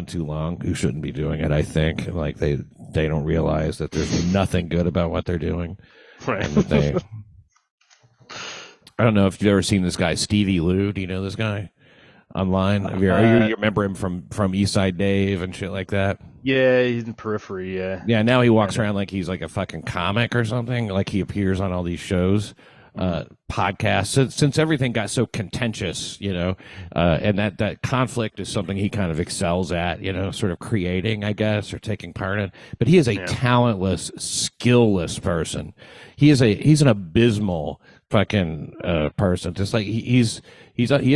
too long who shouldn't be doing it, I think. Like they don't realize that there's nothing good about what they're doing. Right. And that I don't know if you've ever seen this guy, Stevie Lou. Do you know this guy online? You remember him from East Side Dave and shit like that? Yeah, he's in Periphery, yeah. Yeah, now he walks around like he's like a fucking comic or something. Like he appears on all these shows, podcasts. Since everything got so contentious, and that conflict is something he kind of excels at, sort of creating, I guess, or taking part in. But he is a talentless, skillless person. He's an abysmal fucking person. Just like he is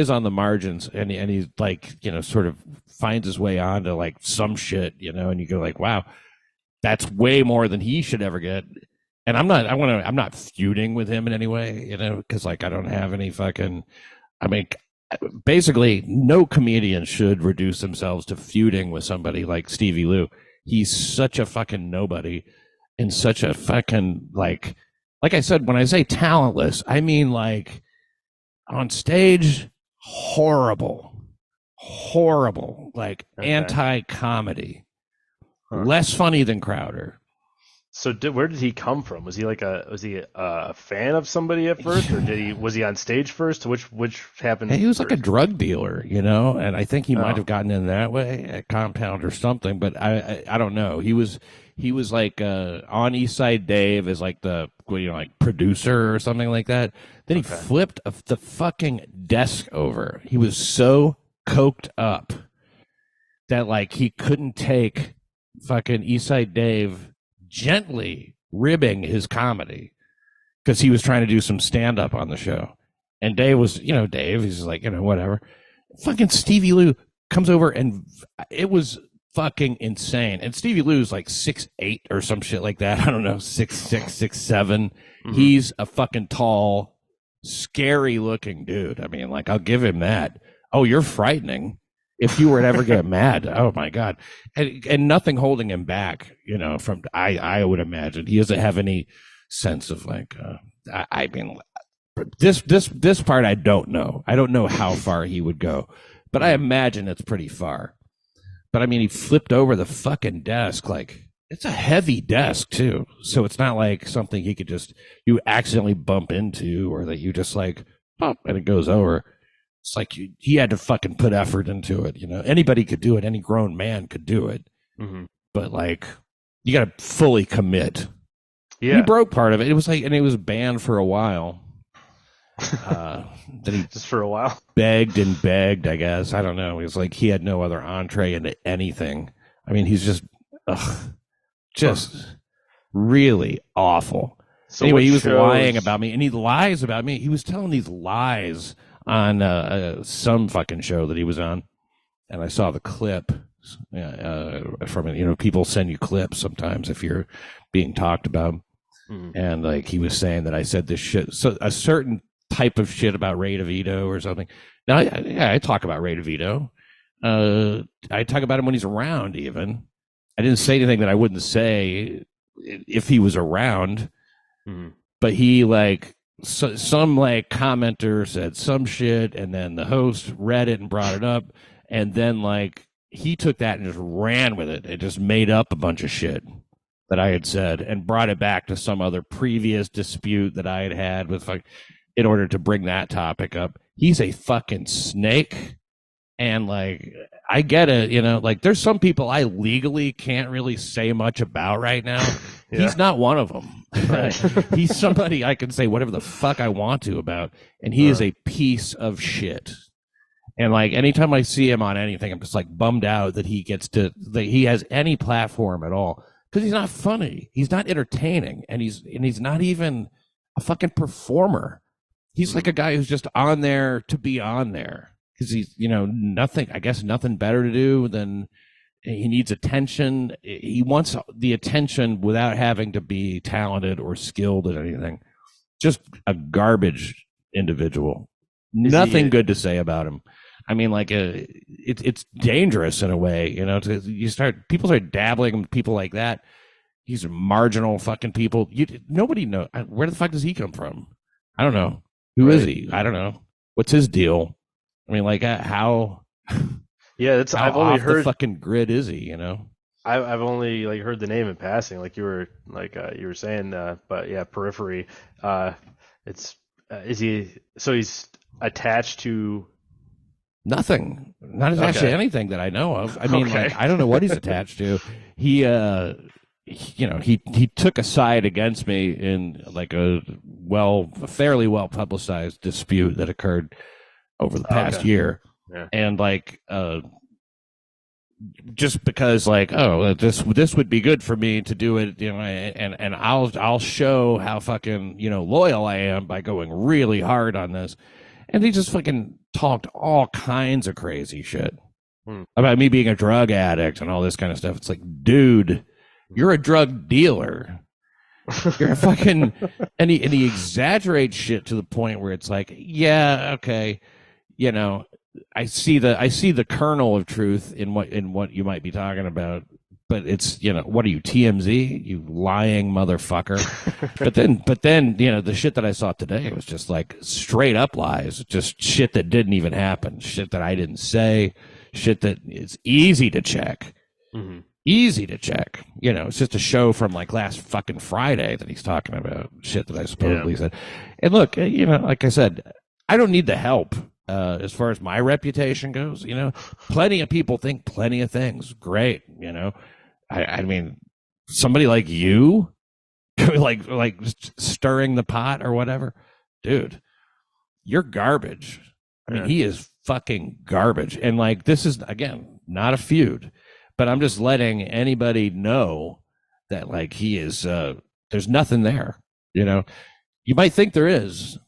on the margins, and he's like, sort of finds his way onto like some shit, and you go like, wow, that's way more than he should ever get. And I'm not feuding with him in any way, because like I don't have any fucking, I mean, basically no comedian should reduce themselves to feuding with somebody like Stevie Lou. He's such a fucking nobody and such a fucking like I said, when I say talentless, I mean like on stage, horrible, like anti-comedy, less funny than Crowder. So where did he come from? Was he a fan of somebody at first, or was he on stage first? Which happened? He was first? like a drug dealer, and I think he might have gotten in that way at Compound or something, but I don't know. He was like on East Side Dave as like the like producer or something like that. Then he flipped the fucking desk over. He was so coked up that like he couldn't take fucking East Side Dave gently ribbing his comedy because he was trying to do some stand up on the show. And Dave was, Dave, he's like, whatever. Fucking Stevie Lou comes over and it was fucking insane. And Stevie Lou's like 6'8" or some shit like that. I don't know, 6'6", 6'7". He's a fucking tall, scary looking dude. I mean, like, I'll give him that. Oh, you're frightening. If you were to ever get mad, oh my God, and nothing holding him back, from I would imagine he doesn't have any sense of like, I mean, this part I don't know. I don't know how far he would go, but I imagine it's pretty far. But I mean, he flipped over the fucking desk like it's a heavy desk too, so it's not like something he could just you accidentally bump into or that you just like bump and it goes over. It's like he had to fucking put effort into it, Anybody could do it. Any grown man could do it. But, like, you got to fully commit. Yeah. He broke part of it. It was like, and it was banned for a while. Then he just for a while begged and begged, I guess. I don't know. It was like he had no other entree into anything. I mean, he's just really awful. So anyway, he was lying about me, and he lies about me. He was telling these lies on some fucking show that he was on, and I saw the clip from it. People send you clips sometimes if you're being talked about, and like he was saying that I said this shit, so a certain type of shit about Ray DeVito or something. Now, I talk about Ray DeVito. I talk about him when he's around. Even I didn't say anything that I wouldn't say if he was around, but he like. So, some like commenter said some shit, and then the host read it and brought it up, and then like he took that and just ran with it. It just made up a bunch of shit that I had said and brought it back to some other previous dispute that I had with in order to bring that topic up. He's a fucking snake, and like I get it, like there's some people I legally can't really say much about right now. Yeah. He's not one of them. Right. He's somebody I can say whatever the fuck I want to about, and he is a piece of shit. And like anytime I see him on anything, I'm just like bummed out that he he has any platform at all, because he's not funny, he's not entertaining, and he's not even a fucking performer. He's like a guy who's just on there to be on there because he's nothing better to do than. He needs attention. He wants the attention without having to be talented or skilled at anything. Just a garbage individual. Nothing good to say about him. I mean, like, it's dangerous in a way, people start dabbling with people like that. These are marginal fucking people. Nobody knows. Where the fuck does he come from? I don't know. Who is he? I don't know. What's his deal? I mean, like, how? Yeah, it's How I've only off the heard fucking grid is he? You know. I've only like heard the name in passing, like you were saying, but yeah, Periphery. Uh, it's is he so he's attached to? Nothing. Not actually Okay, anything that I know of. I mean, okay, like, I don't know what he's attached to. He, he took a side against me in like a fairly well publicized dispute that occurred over the past okay, year. yeah, And like, just because like, oh, this would be good for me to do it, you know, and I'll show how fucking, you know, loyal I am by going really hard on this. And he just fucking talked all kinds of crazy shit hmm. about me being a drug addict and all this kind of stuff. It's like, dude, you're a drug dealer. You're a fucking and he exaggerates shit to the point where it's like, yeah, okay, you know, I see the kernel of truth in what you might be talking about, but it's, you know, what are you, TMZ, you lying motherfucker? but then you know, the shit that I saw today was just like straight up lies, just shit that didn't even happen, shit that I didn't say, shit that is easy to check. Mm-hmm. Easy to check. You know, it's just a show from like last fucking Friday that he's talking about shit that I supposedly said. And look, you know, like I said, I don't need the help as far as my reputation goes. You know, plenty of people think plenty of things. Great. You know, I mean, somebody like you, like stirring the pot or whatever, dude, you're garbage. I mean, he is fucking garbage. And like, this is, again, not a feud, but I'm just letting anybody know that like he is, there's nothing there. You know, you might think there is.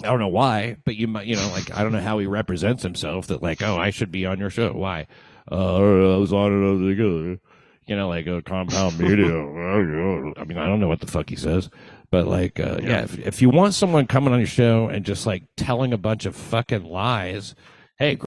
I don't know why, but you might, you know, like, I don't know how he represents himself that like, oh, I should be on your show. Why? I was on it. You know, like a compound media. I mean, I don't know what the fuck he says, but like, yeah, if you want someone coming on your show and just like telling a bunch of fucking lies, hey,